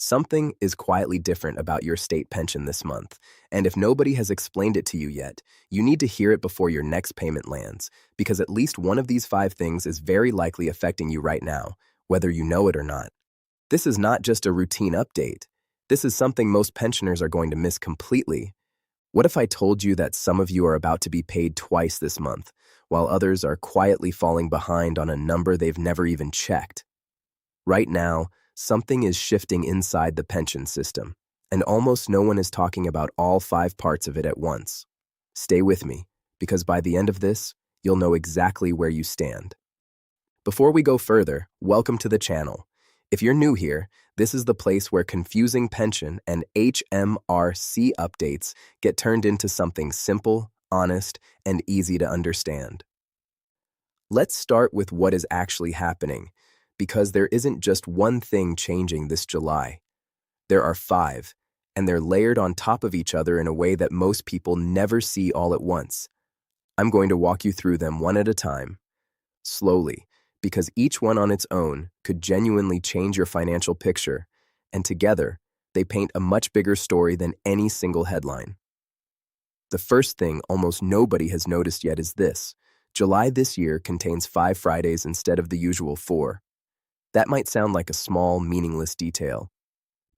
Something is quietly different about your state pension this month, and if nobody has explained it to you yet, you need to hear it before your next payment lands, because at least one of these five things is very likely affecting you right now, whether you know it or not. This is not just a routine update. This is something most pensioners are going to miss completely. What if I told you that some of you are about to be paid twice this month, while others are quietly falling behind on a number they've never even checked? Right now, something is shifting inside the pension system, and almost no one is talking about all five parts of it at once. Stay with me, because by the end of this, you'll know exactly where you stand. Before we go further, welcome to the channel. If you're new here, this is the place where confusing pension and HMRC updates get turned into something simple, honest, and easy to understand. Let's start with what is actually happening, because there isn't just one thing changing this July. There are five, and they're layered on top of each other in a way that most people never see all at once. I'm going to walk you through them one at a time, slowly, because each one on its own could genuinely change your financial picture, and together, they paint a much bigger story than any single headline. The first thing almost nobody has noticed yet is this: July this year contains 5 Fridays instead of the usual 4. That might sound like a small, meaningless detail,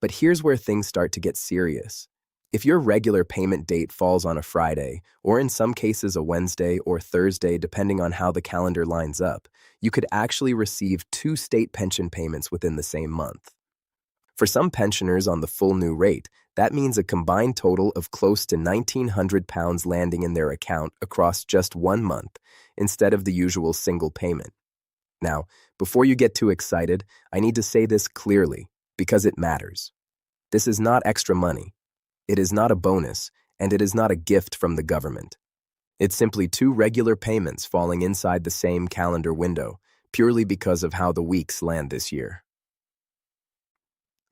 but here's where things start to get serious. If your regular payment date falls on a Friday, or in some cases a Wednesday or Thursday depending on how the calendar lines up, you could actually receive 2 state pension payments within the same month. For some pensioners on the full new rate, that means a combined total of close to £1,900 landing in their account across just 1 month, instead of the usual single payment. Now, before you get too excited, I need to say this clearly, because it matters. This is not extra money. It is not a bonus, and it is not a gift from the government. It's simply 2 regular payments falling inside the same calendar window, purely because of how the weeks land this year.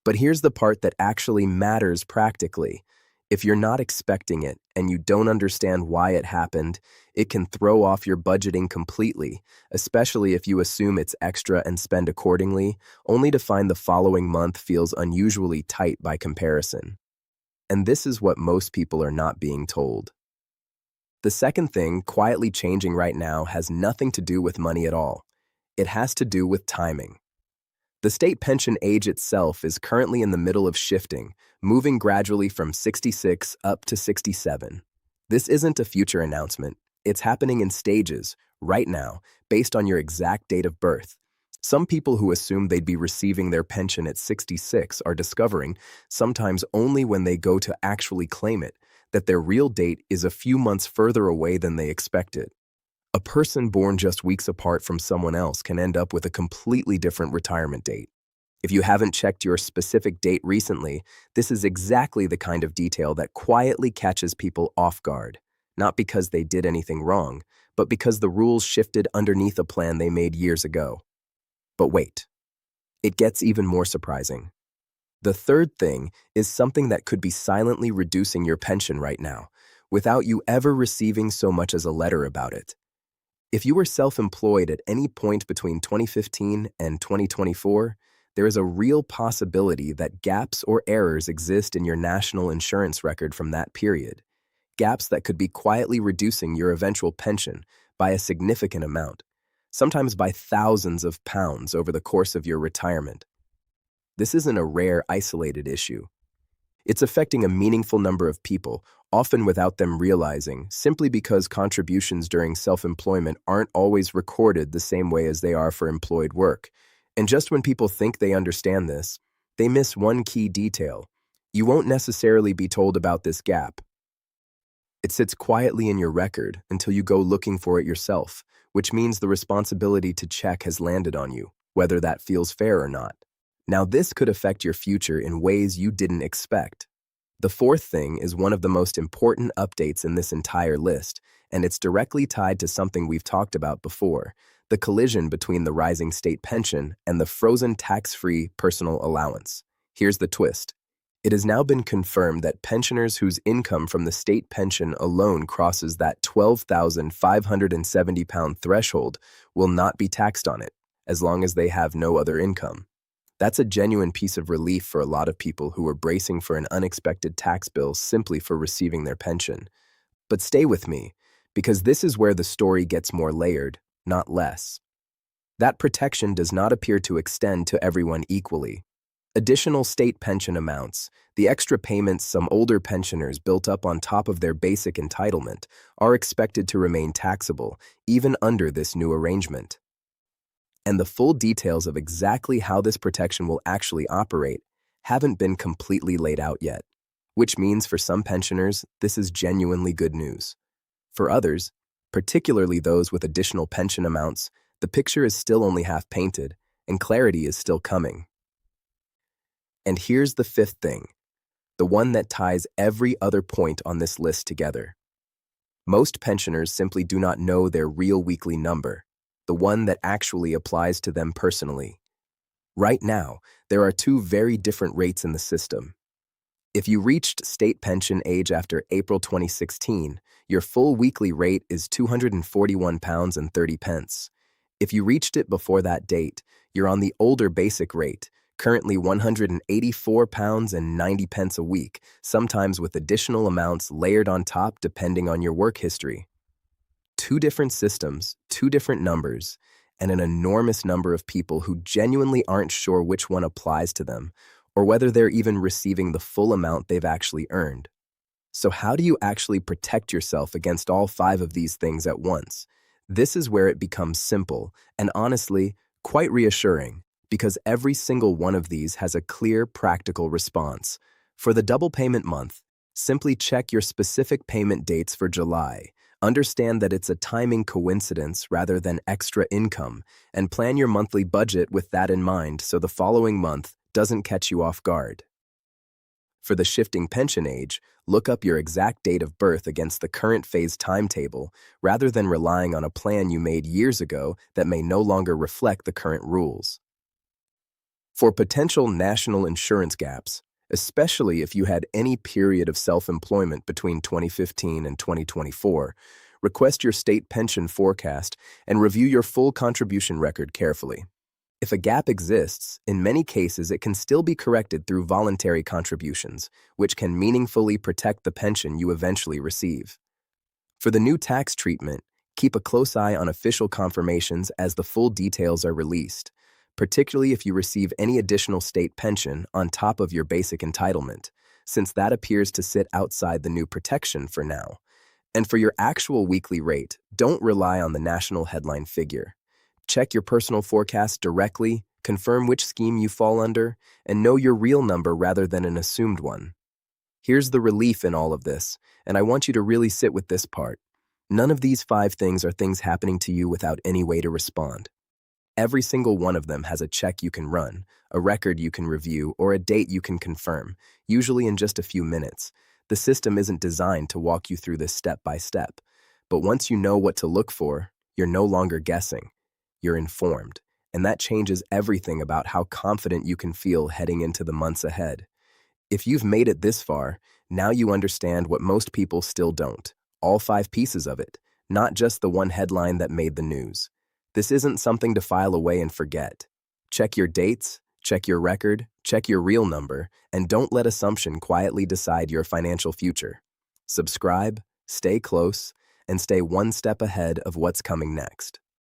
But here's the part that actually matters practically. If you're not expecting it and you don't understand why it happened, it can throw off your budgeting completely, especially if you assume it's extra and spend accordingly, only to find the following month feels unusually tight by comparison. And this is what most people are not being told. The second thing quietly changing right now has nothing to do with money at all. It has to do with timing. The state pension age itself is currently in the middle of shifting, moving gradually from 66 up to 67. This isn't a future announcement. It's happening in stages, right now, based on your exact date of birth. Some people who assume they'd be receiving their pension at 66 are discovering, sometimes only when they go to actually claim it, that their real date is a few months further away than they expected. A person born just weeks apart from someone else can end up with a completely different retirement date. If you haven't checked your specific date recently, this is exactly the kind of detail that quietly catches people off guard, not because they did anything wrong, but because the rules shifted underneath a plan they made years ago. But wait, it gets even more surprising. The third thing is something that could be silently reducing your pension right now, without you ever receiving so much as a letter about it. If you were self-employed at any point between 2015 and 2024, there is a real possibility that gaps or errors exist in your national insurance record from that period, gaps that could be quietly reducing your eventual pension by a significant amount, sometimes by thousands of pounds over the course of your retirement. This isn't a rare, isolated issue. It's affecting a meaningful number of people, often without them realizing, simply because contributions during self-employment aren't always recorded the same way as they are for employed work. And just when people think they understand this, they miss one key detail. You won't necessarily be told about this gap. It sits quietly in your record until you go looking for it yourself, which means the responsibility to check has landed on you, whether that feels fair or not. Now, this could affect your future in ways you didn't expect. The fourth thing is one of the most important updates in this entire list, and it's directly tied to something we've talked about before, the collision between the rising state pension and the frozen tax-free personal allowance. Here's the twist. It has now been confirmed that pensioners whose income from the state pension alone crosses that £12,570 threshold will not be taxed on it, as long as they have no other income. That's a genuine piece of relief for a lot of people who are bracing for an unexpected tax bill simply for receiving their pension. But stay with me, because this is where the story gets more layered, not less. That protection does not appear to extend to everyone equally. Additional state pension amounts, the extra payments some older pensioners built up on top of their basic entitlement, are expected to remain taxable, even under this new arrangement. And the full details of exactly how this protection will actually operate haven't been completely laid out yet, which means for some pensioners, this is genuinely good news. For others, particularly those with additional pension amounts, the picture is still only half painted, and clarity is still coming. And here's the fifth thing, the one that ties every other point on this list together. Most pensioners simply do not know their real weekly number, the one that actually applies to them personally. Right now, there are two very different rates in the system. If you reached state pension age after April 2016, your full weekly rate is £241.30. If you reached it before that date, you're on the older basic rate, currently £184.90 a week, sometimes with additional amounts layered on top depending on your work history. Two different systems, two different numbers, and an enormous number of people who genuinely aren't sure which one applies to them, or whether they're even receiving the full amount they've actually earned. So how do you actually protect yourself against all five of these things at once? This is where it becomes simple, and honestly, quite reassuring, because every single one of these has a clear, practical response. For the double payment month, simply check your specific payment dates for July. Understand that it's a timing coincidence rather than extra income, and plan your monthly budget with that in mind so the following month doesn't catch you off guard. For the shifting pension age, look up your exact date of birth against the current phase timetable rather than relying on a plan you made years ago that may no longer reflect the current rules. For potential national insurance gaps, especially if you had any period of self-employment between 2015 and 2024, request your state pension forecast and review your full contribution record carefully. If a gap exists, in many cases it can still be corrected through voluntary contributions, which can meaningfully protect the pension you eventually receive. For the new tax treatment, keep a close eye on official confirmations as the full details are released, particularly if you receive any additional state pension on top of your basic entitlement, since that appears to sit outside the new protection for now. And for your actual weekly rate, don't rely on the national headline figure. Check your personal forecast directly, confirm which scheme you fall under, and know your real number rather than an assumed one. Here's the relief in all of this, and I want you to really sit with this part. None of these five things are things happening to you without any way to respond. Every single one of them has a check you can run, a record you can review, or a date you can confirm, usually in just a few minutes. The system isn't designed to walk you through this step by step, but once you know what to look for, you're no longer guessing. You're informed, and that changes everything about how confident you can feel heading into the months ahead. If you've made it this far, now you understand what most people still don't, all five pieces of it, not just the one headline that made the news. This isn't something to file away and forget. Check your dates, check your record, check your real number, and don't let assumption quietly decide your financial future. Subscribe, stay close, and stay one step ahead of what's coming next.